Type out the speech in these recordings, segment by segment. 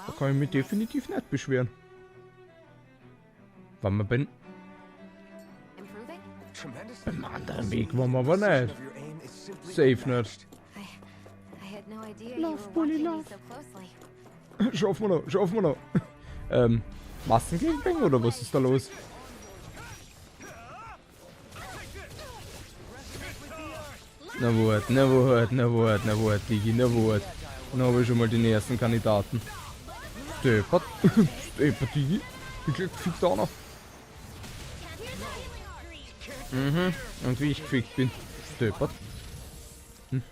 Da kann ich mich definitiv nicht beschweren. Waren wir beim anderen Weg waren wir aber nicht. Safe nicht. Love, Bully, love. Schaffen wir noch, schaffen wir noch. Massengangbang oder was ist da los? Na wart, na wart, na wart, na wart, Digi, na wart. Dann habe ich schon mal den ersten Kandidaten. Steppert. Steppert, Digi. Ich krieg gefickt auch noch. Mhm. Und wie ich gefickt bin. Steppert. Mhm.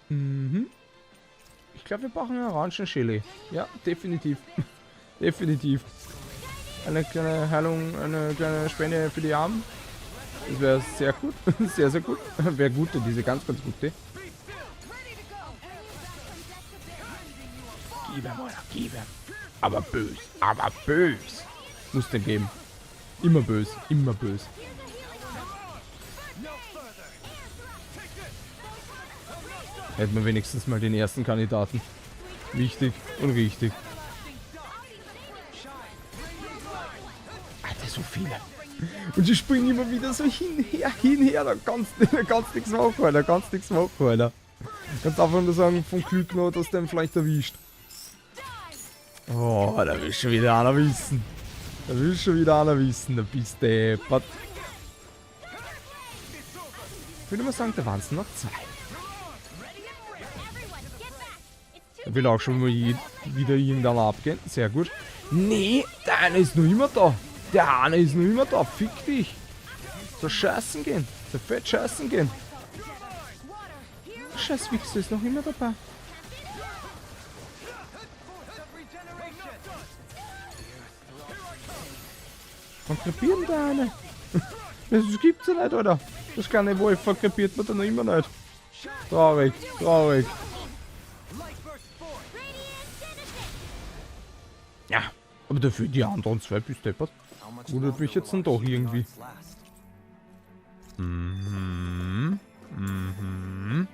Mhm. Ich glaube, wir brauchen einen Orangen-Chili. Ja, definitiv. Definitiv. Eine kleine Heilung, eine kleine Spende für die Armen. Das wäre sehr gut. Sehr, sehr gut. Wäre gute, diese ganz, ganz gute. Gib ihm, oder? Gib ihm. Aber bös. Aber bös. Muss den geben. Immer bös. Immer bös. Hätten wir wenigstens mal den ersten Kandidaten. Wichtig und richtig. Alter, so viele. Und die springen immer wieder so hinher. Da kannst nichts machen, Alter. Kannst nichts machen, Alter. Kannst einfach nur sagen, vom Glück noch, dass der vielleicht erwischt. Oh, da will schon wieder einer wissen. Da will schon wieder einer wissen. Da bist du deppert. Ich würde mal sagen, da waren es noch 2. Da will auch schon mal wieder irgendeiner abgehen. Sehr gut. Nee, der eine ist noch immer da. Der eine ist noch immer da. Fick dich. So scheißen gehen. So fett scheißen gehen. Der scheiß Wichser ist noch immer dabei. Wann krepiert der eine? Das gibt's ja nicht, Alter. Das kleine Wolf verkrepiert man da noch immer nicht. Traurig, traurig. Ja, aber dafür die anderen 2 bis deppert. Wundert mich jetzt dann doch irgendwie. Mhm. Mhm.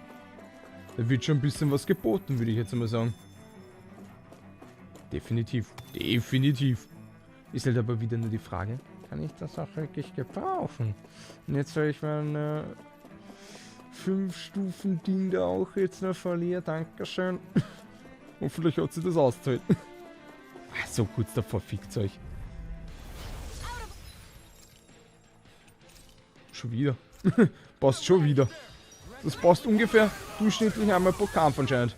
Da wird schon ein bisschen was geboten, würde ich jetzt mal sagen. Definitiv. Definitiv. Ist halt aber wieder nur die Frage, kann ich das auch wirklich gebrauchen? Und jetzt soll ich mein 5-Stufen-Ding da auch jetzt noch verlieren. Dankeschön. Hoffentlich hat sie das ausgezahlt. So kurz davor fickt euch. Schon wieder. Passt schon wieder. Das passt ungefähr durchschnittlich einmal pro Kampf anscheinend.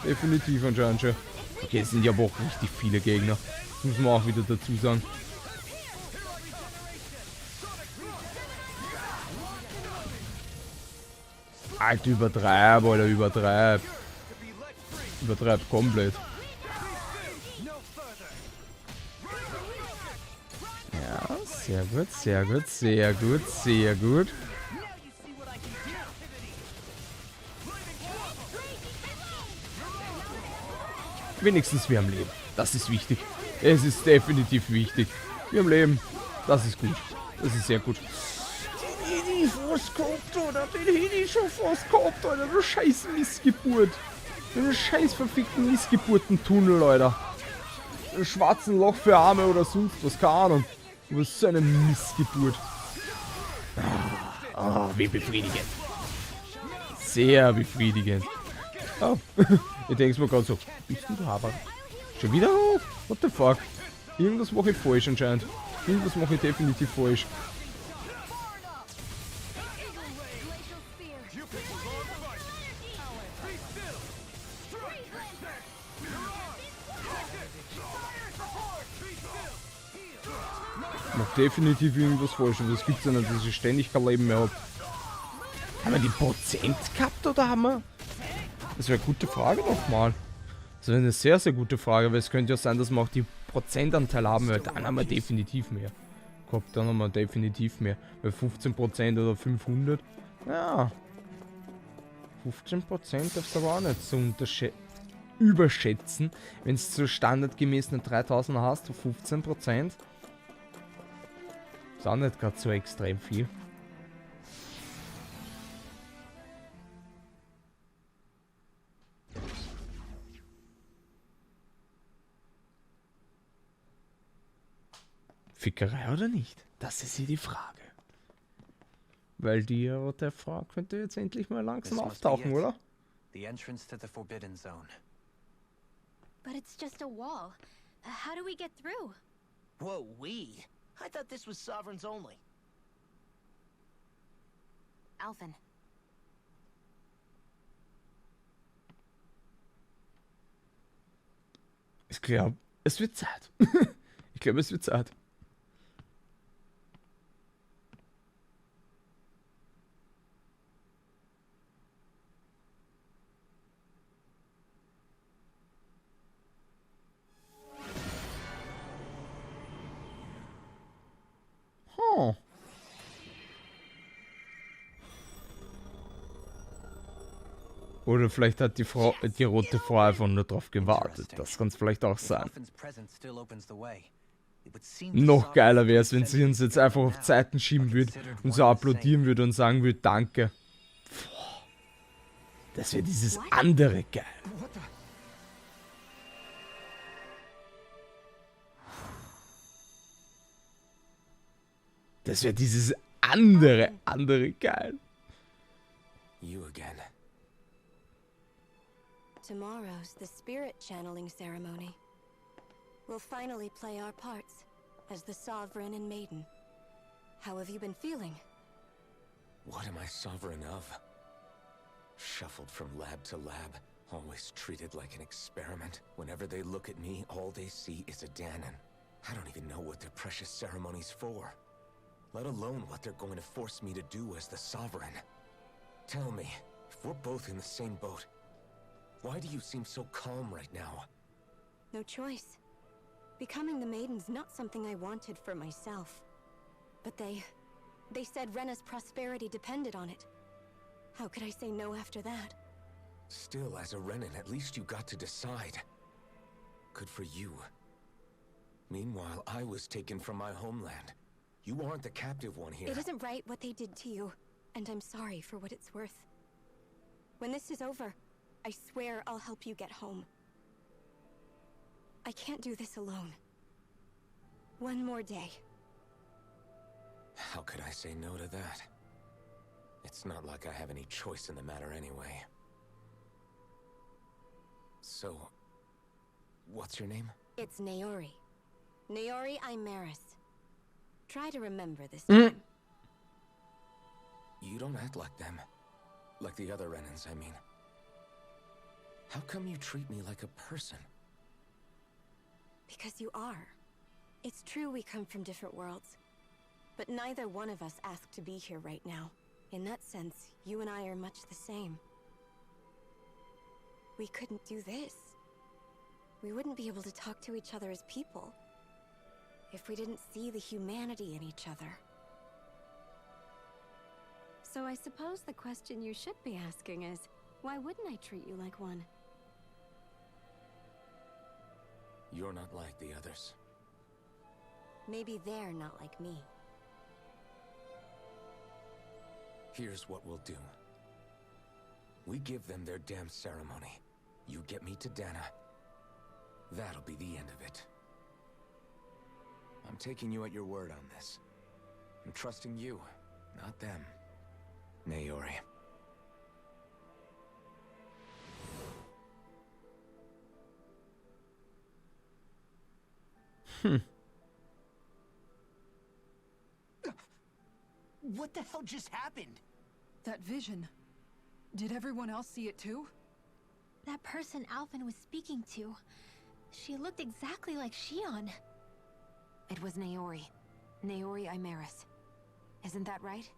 Definitiv anscheinend schon. Okay, es sind ja aber auch richtig viele Gegner. Das muss man auch wieder dazu sagen. Alter, übertreib, Alter, übertreib. Übertreib komplett. Ja, sehr gut, sehr gut, sehr gut, sehr gut. Wenigstens wir am Leben. Das ist wichtig. Es ist definitiv wichtig. Wir am Leben. Das ist gut. Das ist sehr gut. Den hätte ich fast gehabt, oder? Den hätte ich schon fast gehabt, Alter. Du scheiß Missgeburt. Den scheiß verfickten Missgeburtentunnel, Alter. Ein schwarzen Loch für Arme oder sonst was. Keine Ahnung. Was ist so eine Missgeburt? Wie befriedigend. Sehr befriedigend. Oh. Ich denke mir gerade so, bist du da aber? Schon wieder hoch? What the fuck? Irgendwas mache ich falsch anscheinend. Irgendwas mache ich definitiv falsch. Ich mache definitiv irgendwas falsch und das gibt's ja nicht, dass ich ständig kein Leben mehr habe. Haben wir die Prozent gehabt oder haben wir? Das wäre eine gute Frage nochmal. Das wäre eine sehr, sehr gute Frage, weil es könnte ja sein, dass wir auch die Prozentanteil haben, weil dann haben wir definitiv mehr. Gehabt, dann haben wir definitiv mehr. Weil 15% oder 500. Ja. 15% darfst du aber auch nicht so überschätzen. Wenn es so standardgemäß eine 3000 hast, du 15%. Ist auch nicht gerade so extrem viel. Fickerei oder nicht? Das ist hier die Frage. Weil die rote Frau könnte jetzt endlich mal langsam auftauchen, oder? The entrance to the forbidden zone. But it's just a wall. How do we get through? Whoa, we? I thought this was sovereigns only. Alphen. Ich glaube, es wird Zeit. Ich glaube, es wird Zeit. Oh. Oder vielleicht hat die rote Frau einfach nur drauf gewartet. Das kann es vielleicht auch sein. Noch geiler wäre es, wenn sie uns jetzt einfach auf Zeiten schieben würde und so applaudieren würde und sagen würde, danke. Boah. Das wäre dieses andere geil. Das wäre dieses andere geil. You again. Tomorrow's the spirit channeling ceremony. We'll finally play our parts as the sovereign and maiden. How have you been feeling? What am I sovereign of? Shuffled from lab to lab, always treated like an experiment. Whenever they look at me, all they see is a Danon. I don't even know what their precious ceremony's for. Let alone what they're going to force me to do as the sovereign. Tell me, if we're both in the same boat, why do you seem so calm right now? No choice. Becoming the maiden's not something I wanted for myself. But they said Rena's prosperity depended on it. How could I say no after that? Still, as a Renan, at least you got to decide. Good for you. Meanwhile, I was taken from my homeland. You aren't the captive one here. It isn't right what they did to you, and I'm sorry for what it's worth. When this is over, I swear I'll help you get home. I can't do this alone. One more day. How could I say no to that? It's not like I have any choice in the matter anyway. So, what's your name? It's Naori. Naori Imaris. Try to remember this time. You don't act like them. Like the other Renans, I mean. How come you treat me like a person? Because you are. It's true we come from different worlds. But neither one of us asked to be here right now. In that sense, you and I are much the same. We couldn't do this. We wouldn't be able to talk to each other as people if we didn't see the humanity in each other. So I suppose the question you should be asking is, why wouldn't I treat you like one? You're not like the others. Maybe they're not like me. Here's what we'll do. We give them their damn ceremony. You get me to Dana. That'll be the end of it. I'm taking you at your word on this. I'm trusting you, not them. Naori. What the hell just happened? That vision. Did everyone else see it too? That person Alphen was speaking to, she looked exactly like Shion. It was Naori. Naori Imaris. Isn't that right?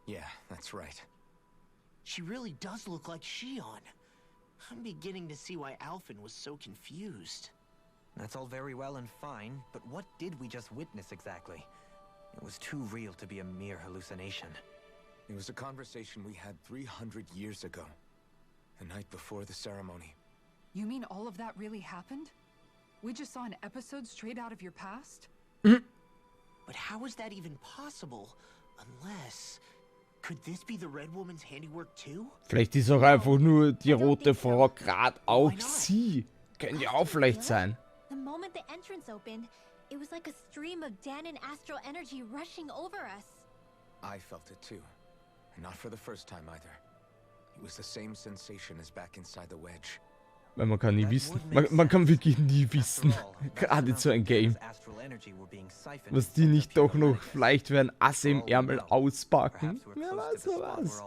Yeah, that's right. She really does look like Shion. I'm beginning to see why Alphen was so confused. That's all very well and fine, but what did we just witness exactly? It was too real to be a mere hallucination. It was a conversation we had 300 years ago. The night before the ceremony. You mean all of that really happened? We just saw an episode straight out of your past? But how is that even possible? Unless... Could this be the Red Woman's handiwork too? Vielleicht ist auch einfach nur die rote Frau gerade auf sie. Könnte ja auch vielleicht sein. The moment moment the entrance opened, it was like a stream of Danon astral energy rushing over us. I felt it too. And not for the first time either. It was the same sensation as back inside the wedge. Weil man kann nie wissen. Man kann wirklich nie wissen. Gerade so ein Game. Was die nicht doch noch vielleicht werden Asse im Ärmel auspacken. Wer weiß, wer weiß.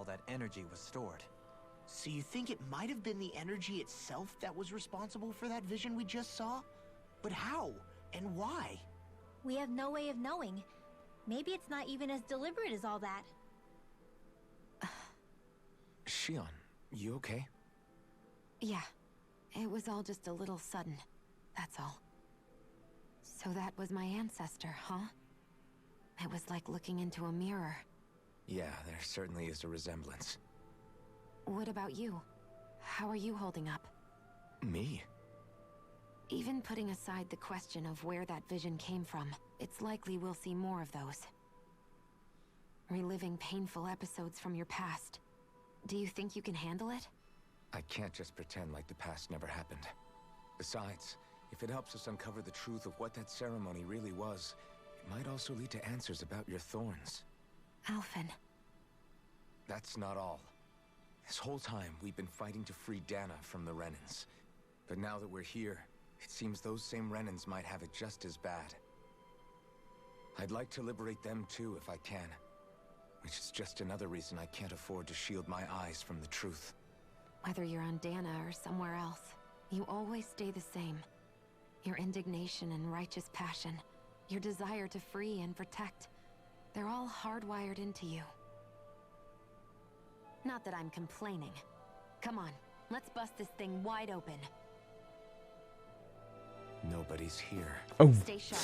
So you think it might have been the energy itself that was responsible for that vision we just saw? But how? And why? We have no way of knowing. Maybe it's not even as deliberate as all that. Shion, you okay? Yeah. It was all just a little sudden. That's all. So that was my ancestor, huh? It was like looking into a mirror. Yeah, there certainly is a resemblance. What about you? How are you holding up? Me? Even putting aside the question of where that vision came from, it's likely we'll see more of those. Reliving painful episodes from your past. Do you think you can handle it? I can't just pretend like the past never happened. Besides, if it helps us uncover the truth of what that ceremony really was, it might also lead to answers about your thorns. Alphen. That's not all. This whole time, we've been fighting to free Dana from the Renans. But now that we're here, it seems those same Renans might have it just as bad. I'd like to liberate them too if I can. Which is just another reason I can't afford to shield my eyes from the truth. Whether you're on Dana or somewhere else, you always stay the same. Your indignation and righteous passion, your desire to free and protect, they're all hardwired into you. Not that I'm complaining. Come on, let's bust this thing wide open. Nobody's here. Oh. Stay sharp.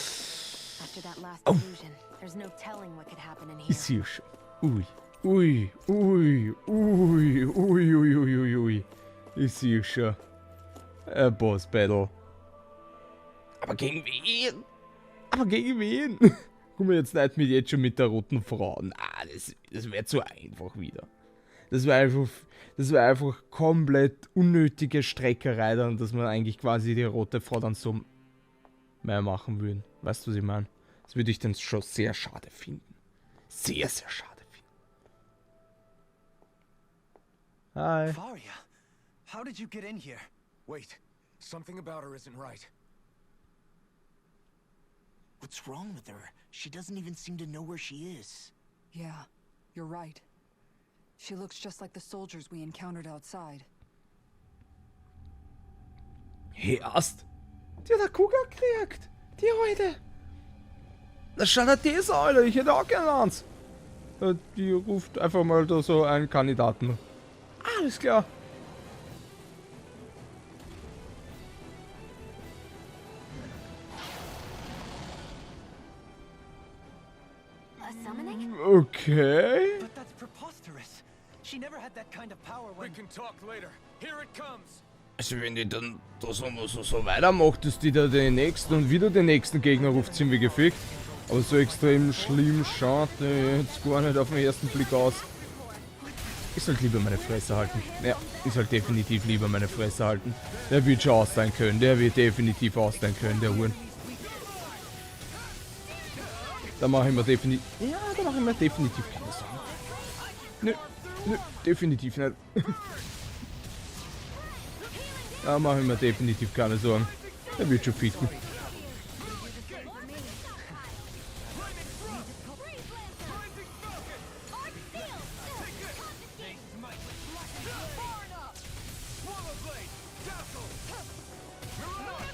After that last illusion, there's no telling what could happen in here. Ich sehe schon. Ui. Ui. Ui. Ui. Ui. Ui. Ui. Ui. Ich sehe schon. Boss Battle. Aber gegen wen? Aber gegen wen? Guck mal jetzt nicht jetzt schon mit der roten Frau. Na, das wäre zu einfach wieder. Das wäre einfach komplett unnötige Streckerei dann, dass man eigentlich quasi die rote Frau dann so mehr machen würden. Weißt du, was ich meine? Das würde ich dann schon sehr schade finden. Sehr, sehr schade finden. Hi. Varia, how did you get in here? Wait, something about her isn't right. What's wrong with her? She doesn't even seem to know where she is. Yeah, you're right. She looks just like the soldiers we encountered outside. Erst? Die hat eine Kugel gekriegt. Die heute. Das schaut ja das, Alter. Ich hätte auch gerne eins. Die ruft einfach mal da so einen Kandidaten. Alles klar. A summoning? Okay. But that's preposterous. She never had that kind of power We when... can talk later. Here it comes. Also wenn die dann da so weitermacht, dass die da den nächsten und wieder den nächsten Gegner ruft, sind wir gefickt. Aber so extrem schlimm schaut jetzt gar nicht auf den ersten Blick aus. Ich sollte lieber meine Fresse halten. Ja, ich sollte definitiv lieber meine Fresse halten. Der wird schon austeilen können. Der wird definitiv austeilen können, der Huren. Da mache ich mir definitiv... Ja, da mache ich mir definitiv keine Sorgen. Nö, definitiv nicht. Da mache ich mir definitiv keine Sorgen. Der wird schon ficken.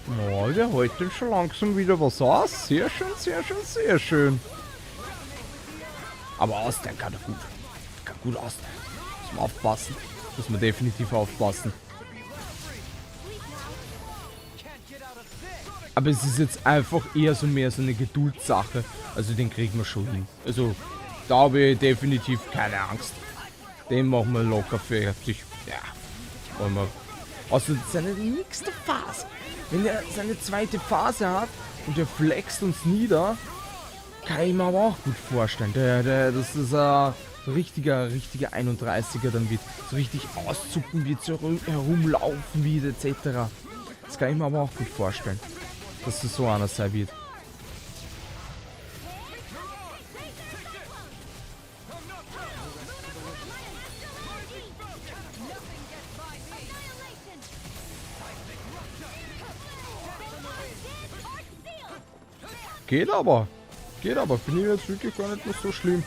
Oh, der hält denn schon langsam wieder was aus. Sehr schön, sehr schön, sehr schön. Aber austeilen kann er gut. Kann gut austeilen. Muss man aufpassen. Muss man definitiv aufpassen. Aber es ist jetzt einfach eher so mehr so eine Geduldssache. Also den kriegen wir schon hin. Also da habe ich definitiv keine Angst. Den machen wir locker fertig. Ja. Wollen wir. Außer seine nächste Phase. Wenn er seine zweite Phase hat und er flext uns nieder, kann ich mir aber auch gut vorstellen. Das ist ein richtiger 31er dann wird. So richtig auszucken wird, so herumlaufen wird etc. Das kann ich mir aber auch gut vorstellen. dass es so einer sein wird. Geht aber. Geht aber. Finde ich jetzt wirklich gar nicht mehr so schlimm.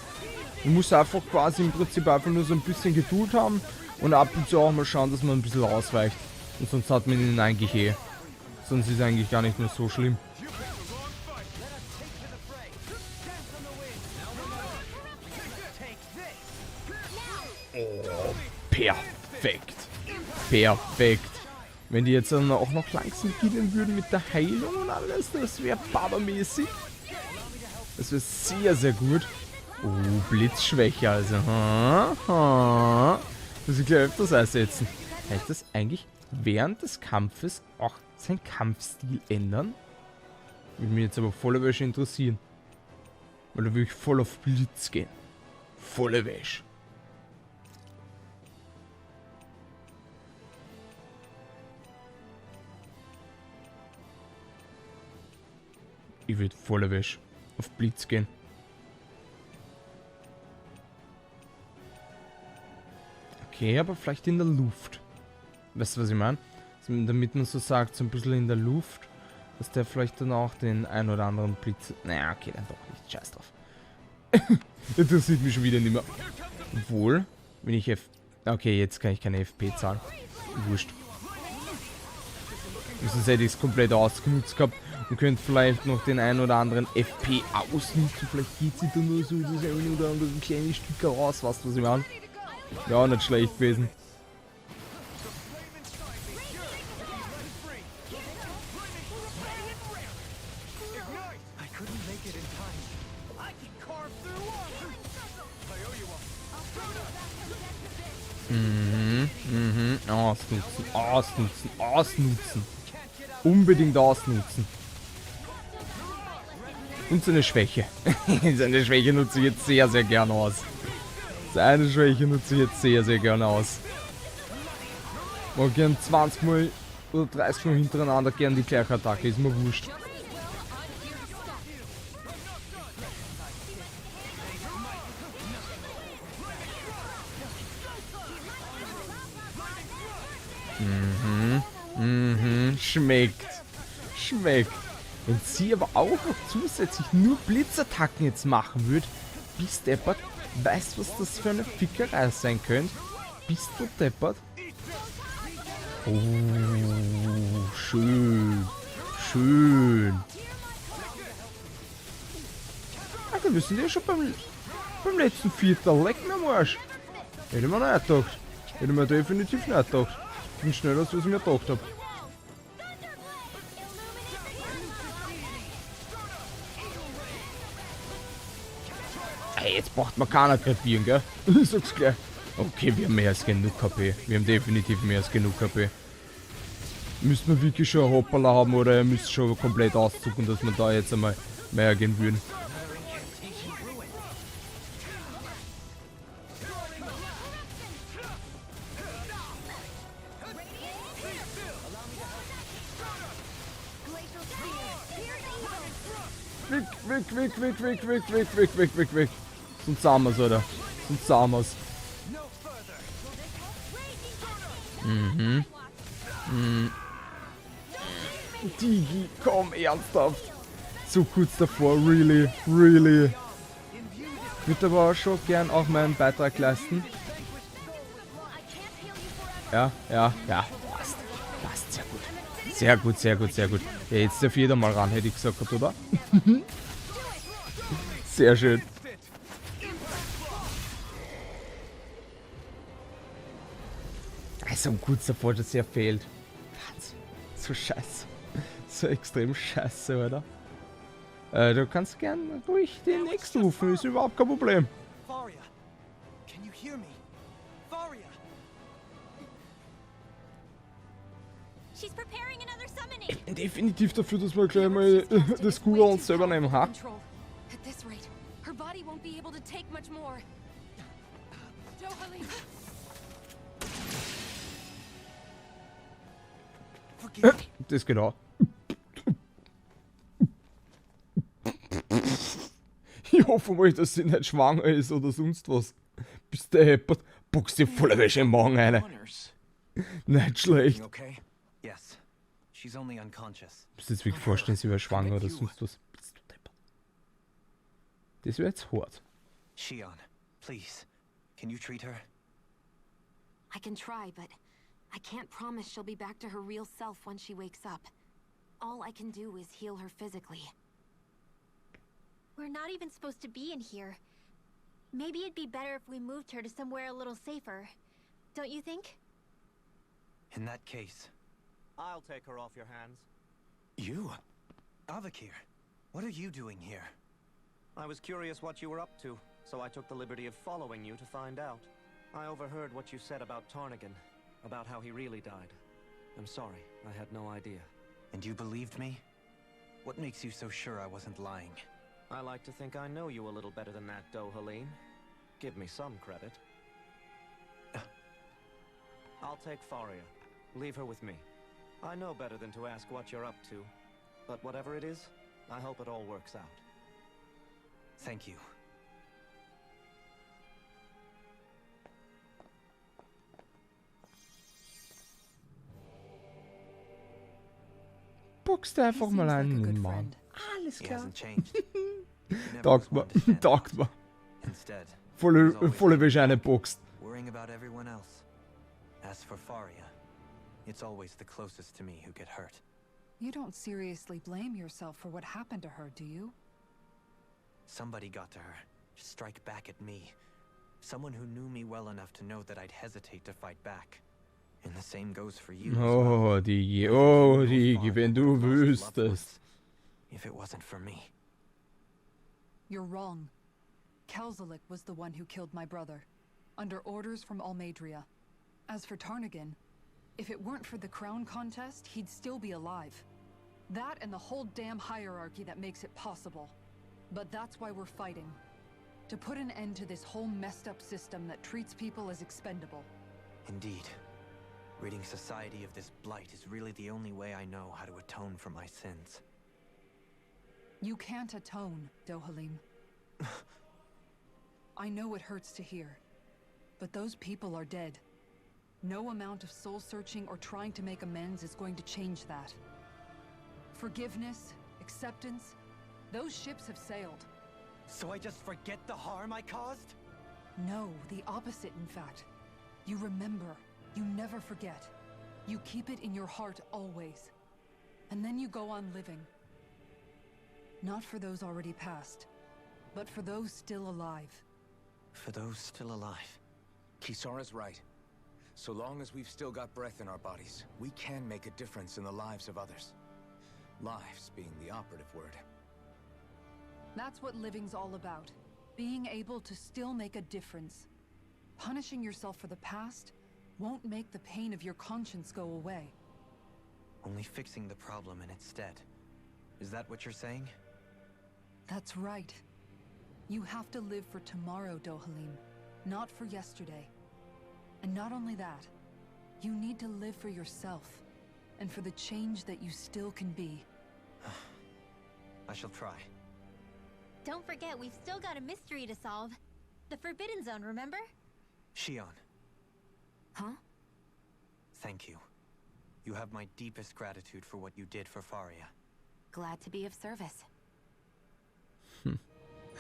Man muss einfach quasi im Prinzip einfach nur so ein bisschen Geduld haben und ab und zu auch mal schauen, dass man ein bisschen ausweicht. Und sonst hat man ihn eigentlich eh. Sonst ist es eigentlich gar nicht mehr so schlimm. Oh, perfekt. Perfekt. Wenn die jetzt dann auch noch langsam beginnen würden mit der Heilung und alles, das wäre babamäßig. Das wäre sehr, sehr gut. Oh, Blitzschwäche also. Muss ich gleich öfters einsetzen. Heißt das eigentlich während des Kampfes auch seinen Kampfstil ändern? Würde mich jetzt aber volle Wäsche interessieren. Weil da würde ich voll auf Blitz gehen. Volle Wäsche. Ich würde volle Wäsche auf Blitz gehen. Okay, aber vielleicht in der Luft. Weißt du, was ich meine? Damit man so sagt, so ein bisschen in der Luft, dass der vielleicht dann auch den ein oder anderen Blitz... Naja, okay, dann doch nicht. Scheiß drauf. Interessiert mich schon wieder nicht mehr. Obwohl, wenn ich Okay, jetzt kann ich keine FP zahlen. Wurscht. Sonst hätte ich es komplett ausgenutzt gehabt und könnte vielleicht noch den ein oder anderen FP ausnutzen. Vielleicht geht sie da nur so das ein oder andere kleine Stück raus, weißt du, was ich meine? Ja, nicht schlecht gewesen. Ausnutzen, ausnutzen, ausnutzen. Unbedingt ausnutzen. Und seine Schwäche. Seine Schwäche nutze ich jetzt sehr, sehr gerne aus. Seine Schwäche nutze ich jetzt sehr, sehr gerne aus. Mal gern 20 Mal oder 30 Mal hintereinander gern die gleiche Attacke, ist mir wurscht. Schmeckt. Schmeckt. Wenn sie aber auch noch zusätzlich nur Blitzattacken jetzt machen würde, bist deppert. Weißt du, was das für eine Fickerei sein könnte? Bist du deppert? Oh, schön. Schön. Alter, wir sind ja schon beim letzten Viertel. Leck mir am Arsch. Hätte ich mir nicht gedacht. Hätte ich mir definitiv nicht gedacht. Ich bin schneller, als ich mir gedacht habe. Hey, jetzt braucht man keiner krepieren, gell? Ich sag's gleich. Okay, wir haben mehr als genug KP. Wir haben definitiv mehr als genug KP. Müssten wir wirklich schon ein Hoppala haben oder ihr müsst schon komplett auszucken, dass wir da jetzt einmal mehr gehen würden. Weg. Sonst sahen wir's, oder? Sonst sahen wir's. Digi, komm, ernsthaft. So kurz davor, really. Würde aber schon gern auch meinen Beitrag leisten. Ja, passt, sehr gut. Ja, jetzt darf jeder mal ran, hätte ich gesagt, oder? Sehr schön. Also kurz davor, dass er fehlt. Wahnsinn. So scheiße. So extrem scheiße, oder? Du kannst gern ruhig den nächsten rufen, ist überhaupt kein Problem. Varia, can you hear me? Varia. She's preparing another summoning. Ich bin definitiv dafür, dass wir gleich mal das Cooler uns selber nehmen, ha? At this rate, her body won't be able to take much more. Das genau. Ich hoffe mal, dass sie nicht schwanger ist oder sonst was. Bist du deppert? Bockst dir voller Wäsche im Magen rein. Nicht schlecht. Okay? Yes. She's only unconscious. Bist du jetzt wirklich vorstellen, sie wäre schwanger oder sonst was? Bist du deppert? Das wäre jetzt hart. Shion, please. Can you treat her? I can try, but I can't promise she'll be back to her real self when she wakes up. All I can do is heal her physically. We're not even supposed to be in here. Maybe it'd be better if we moved her to somewhere a little safer. Don't you think? In that case, I'll take her off your hands. you? Avakir, what are you doing here? I was curious what you were up to, so I took the liberty of following you to find out. I overheard what you said about Tarnigan, about how he really died. I'm sorry, I had no idea. And you believed me? What makes you so sure I wasn't lying? I like to think I know you a little better than that, Dohalim. Give me some credit. I'll take Faria. Leave her with me. I know better than to ask what you're up to. But whatever it is, I hope it all works out. Thank you. Bockst du einfach He mal seems like a einen in good den Magen. friend. Alles He klar. hasn't changed. He never Taugt was mir. one to stand Taugt up. mir. Instead, Volle Wäsche eine boxt. worrying about everyone else. As for Faria, it's always the closest to me who get hurt. You don't seriously blame yourself for what happened to her, do you? Somebody got to her, to strike back at me. Someone who knew me well enough to know that I'd hesitate to fight back. And the same goes for you as well. Oh, Digi, wenn du wüsstest. If it wasn't for me. You're wrong. Kelzelik was the one who killed my brother, under orders from Almadria. As for Tarnigan, if it weren't for the crown contest, he'd still be alive. That and the whole damn hierarchy that makes it possible. But that's why we're fighting. To put an end to this whole messed up system that treats people as expendable. Indeed. Ridding society of this blight is really the only way I know how to atone for my sins. You can't atone, Dohalim. I know it hurts to hear, but those people are dead. No amount of soul-searching or trying to make amends is going to change that. Forgiveness, acceptance, those ships have sailed. So I just forget the harm I caused? No, the opposite, in fact. You remember. You never forget. You keep it in your heart always. And then you go on living. Not for those already passed, but for those still alive. For those still alive. Kisara's right. So long as we've still got breath in our bodies, we can make a difference in the lives of others. Lives being the operative word. That's what living's all about. Being able to still make a difference. Punishing yourself for the past won't make the pain of your conscience go away. Only fixing the problem in its stead. Is that what you're saying? That's right. You have to live for tomorrow, Dohalim, not for yesterday. And not only that, you need to live for yourself, and for the change that you still can be. I shall try. Don't forget, we've still got a mystery to solve. The Forbidden Zone, remember? Shion, Huh? thank you. You have my deepest gratitude for what you did for Faria. Glad to be of service.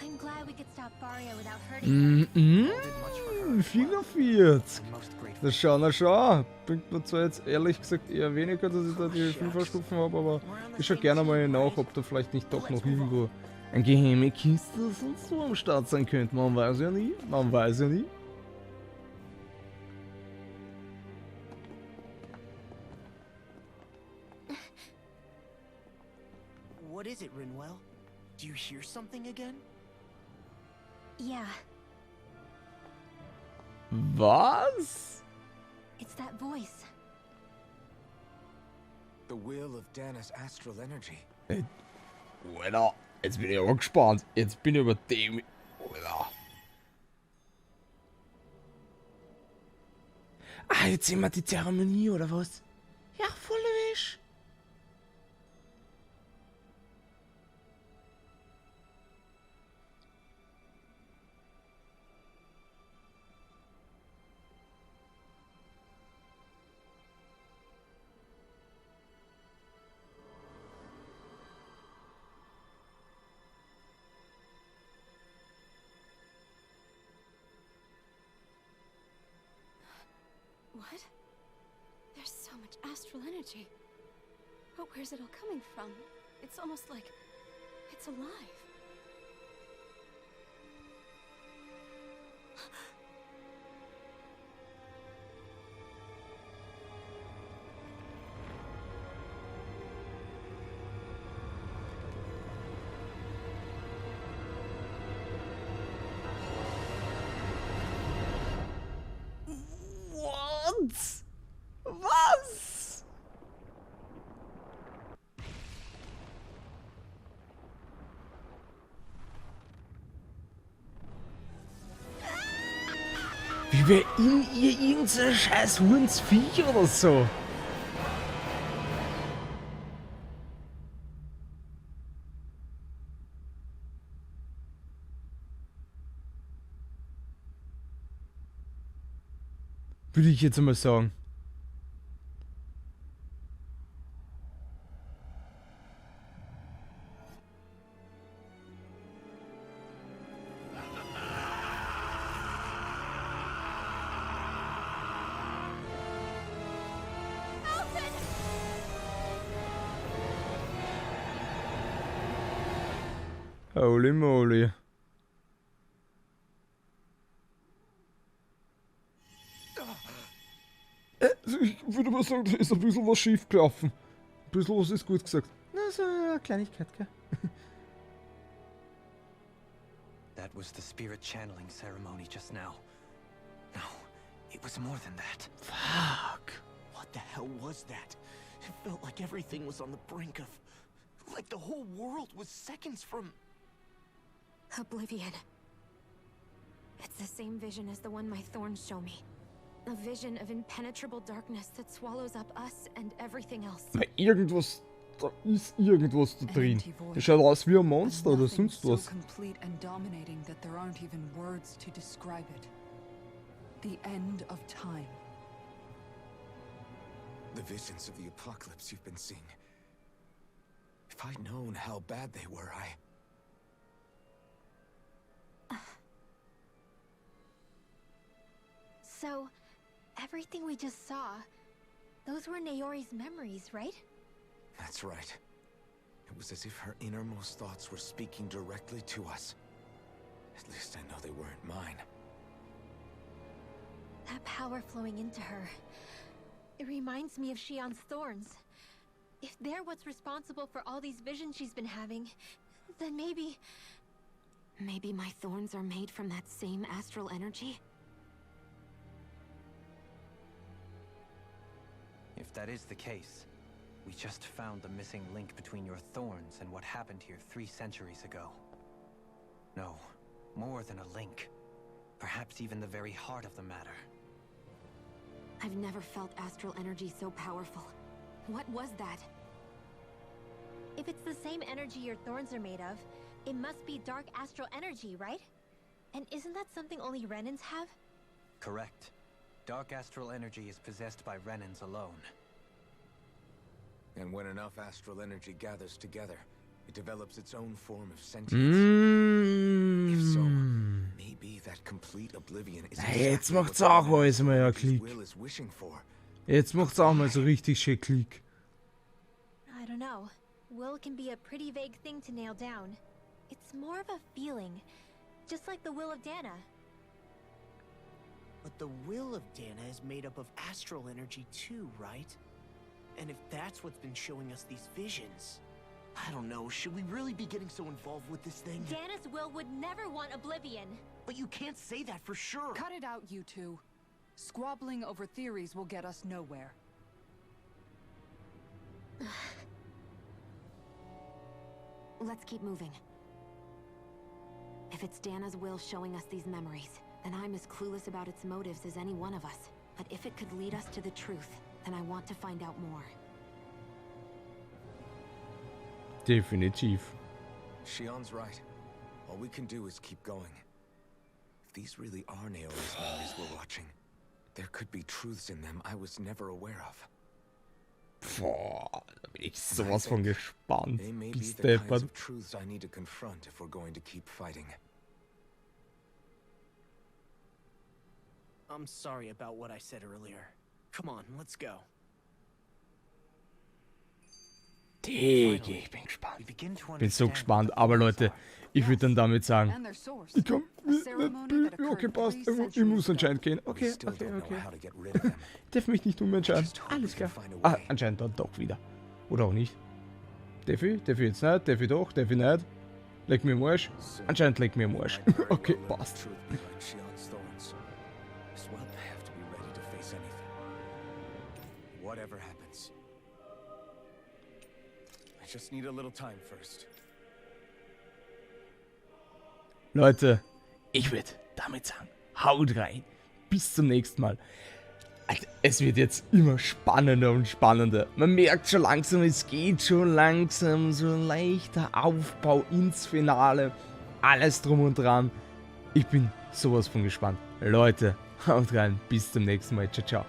I'm glad we could stop Faria without hurting her. Did much for her as well. 44. I'm most grateful. Na schau. Bringt mir zwar jetzt ehrlich gesagt eher weniger, dass ich da die 5er Stufen habe, aber ich schau gerne mal nach, ob da vielleicht nicht doch noch irgendwo eine geheime Kiste oder sonst so am Start sein könnte. Man weiß ja nie. Man weiß ja nie. What is it, Rinwell? Do you hear something again? Yeah, Was? it's that voice. The will of Dana's astral energy. Alter, jetzt bin ich aber gespannt. Jetzt bin ich über dem. Alter. Ah, jetzt sehen wir die Zeremonie, oder was? Ja, voll erwischt. What? There's so much astral energy. But where's it all coming from? It's almost like it's alive. What? Was? Wie wäre in ihr irgendein scheiß Hundsviech oder so? Würde ich jetzt mal sagen. Holy moly. Ich würde mal sagen, da ist ein bisschen was schief gelaufen. Ein bisschen was ist gut gesagt. Na, so eine Kleinigkeit, gell? That was the spirit channeling ceremony just now. No, it was more than that. Fuck. What the hell was that? It felt like everything was on the brink of... like the whole world was seconds from... Oblivion. It's the same vision as the one my thorns show me. A vision of impenetrable darkness that swallows up us and everything else. Na, irgendwas, da ist irgendwas da drin. Das schaut aus wie ein Monster oder sonst was. So complete and dominating that there aren't even words to describe it. The end of time. The visions of the apocalypse you've been seeing. If I'd known how bad they were, So, everything we just saw, those were Naori's memories, right? That's right. It was as if her innermost thoughts were speaking directly to us. At least I know they weren't mine. That power flowing into her, it reminds me of Shion's thorns. If they're what's responsible for all these visions she's been having, then maybe... Maybe my thorns are made from that same astral energy? If that is the case, we just found the missing link between your thorns and what happened here 3 centuries ago. No, more than a link. Perhaps even the very heart of the matter. I've never felt astral energy so powerful. What was that? If it's the same energy your thorns are made of, it must be dark astral energy, right? And isn't that something only Renans have? Correct. Dark astral energy is possessed by Renans alone. And when enough astral energy gathers together, it develops its own form of sentience. If so, maybe that complete oblivion is Jetzt macht's auch alles mal ja Klick. will is wishing for. Jetzt macht's auch mal so richtig schön Klick. I don't know. Will can be a pretty vague thing to nail down. It's more of a feeling, just like the will of Dana. But the will of Dana is made up of astral energy too, right? And if that's what's been showing us these visions... I don't know, should we really be getting so involved with this thing? Dana's will would never want oblivion. But you can't say that for sure! Cut it out, you two. Squabbling over theories will get us nowhere. Let's keep moving. If it's Dana's will showing us these memories, then I'm as clueless about its motives as any one of us. But if it could lead us to the truth, then I want to find out more. Definitiv. Shion's right. All we can do is keep going. If these really are Naori's memories we're watching, there could be truths in them I was never aware of. Boah, da bin ich sowas von gespannt. They may be Bis the kinds deppert. of truths I need to confront if we're going to keep fighting. I'm sorry about what I said earlier. Come on, let's go. Digga, ich bin gespannt. We begin to Bin so understand gespannt. what the Aber rules Leute, are. ich würde dann damit sagen, And their source. ich kann A ceremony that okay, occurred passt. 3 Ich centuries muss ago. anscheinend gehen. We Okay, still okay, don't know okay. how to get rid of them. Darf mich nicht umentscheiden. Just hope Alles we can klar. find a Ah, way. anscheinend dann doch wieder. Oder auch nicht. Darf ich? Darf ich jetzt nicht? Darf ich doch? Darf ich nicht? Leg mir am Arsch. Soon, Anscheinend leg mir am we Arsch. might very Okay, well learn the passt. truth behind Shion's thorns. As well, I have to be ready to face anything. Whatever happens. I just need a little time first. Leute, ich würde damit sagen, haut rein. Bis zum nächsten Mal. Alter, es wird jetzt immer spannender und spannender. Man merkt schon langsam, es geht schon langsam. So ein leichter Aufbau ins Finale. Alles drum und dran. Ich bin sowas von gespannt. Leute, haut rein. Bis zum nächsten Mal. Ciao, ciao.